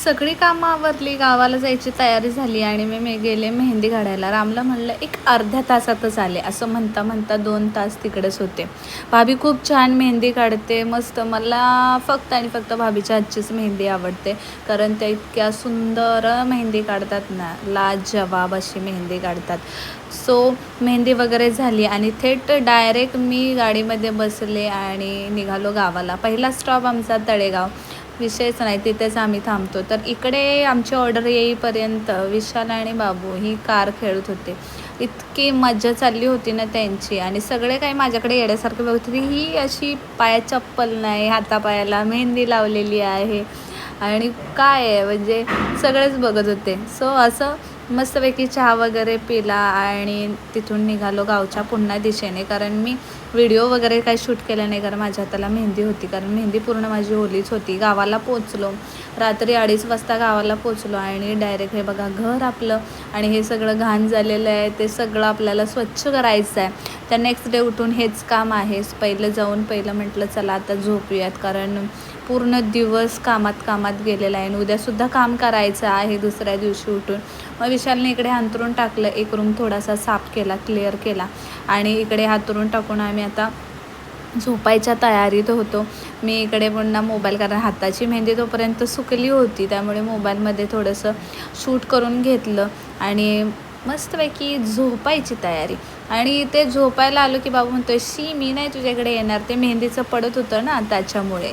सगळी कामं आवरली, गावाला जायची तयारी झाली आणि मी गेले मेहंदी काढायला. रामला म्हणलं एक अर्ध्या तासातच आले, असं म्हणता म्हणता 2 तास तिकडेच होते. भाभी खूप छान मेहंदी काढते, मस्त. मला फक्त आणि फक्त भाभीच्या हातचीच मेहंदी आवडते, कारण त्या इतक्या सुंदर मेहंदी काढतात ना, लाजवाब अशी मेहंदी काढतात. सो मेहंदी वगैरे झाली आणि थेट डायरेक्ट मी गाडीमध्ये बसले आणि निघालो गावाला. पहिला स्टॉप आमचा तळेगाव, विषयच नाही, तिथेच आम्ही थांबतो. तर इकडे आमची ऑर्डर येईपर्यंत विशाल आणि बाबू ही कार खेळत होते. इतकी मजा चालली होती ना त्यांची, आणि सगळे काही माझ्याकडे येण्यासारखे बघत होते. ही अशी पायात चप्पल नाही, हातापायाला मेहंदी लावलेली आहे आणि काय आहे म्हणजे सगळेच बघत होते. सो असं मस्तपैकी चहा वगैरे पिला आणि तिथून निघालो गावच्या पुन्हा दिशेने, कारण मी व्हिडिओ वगैरे काही शूट केलं नाही, कारण माझ्या हाताला मेहंदी होती, कारण मेहंदी पूर्ण माझी ओलीच होती. गावाला पोचलो, रात्री 2:30 वाजता गावाला पोचलो आणि डायरेक्ट हे बघा घर आपलं, आणि हे सगळं घाण झालेलं आहे, ते सगळं आपल्याला स्वच्छ करायचं आहे. त्या नेक्स्ट डे उठून हेच काम आहे. पहिलं म्हटलं चला आता झोपूयात, कारण पूर्ण दिवस कामात गेलेला आहे आणि उद्यासुद्धा काम करायचं आहे दुसऱ्या दिवशी उठून. मग विशालने इकडे अंथरून टाकलं, एक रूम थोडासा साफ केला, क्लिअर केला आणि इकडे हातरून टाकून आम्ही आता झोपायच्या तयारीत होतो. मी इकडे पुन्हा मोबाईल, कारण हाताची मेहंदी तोपर्यंत सुकली होती, त्यामुळे मोबाईलमध्ये थोडंसं शूट करून घेतलं आणि मस्तपैकी झोपायची तयारी. आणि ते झोपायला आलो की बाबू म्हणतोय, मी नाही तुझ्याकडे येणार, ते मेहंदीचं पडत होतं ना त्याच्यामुळे.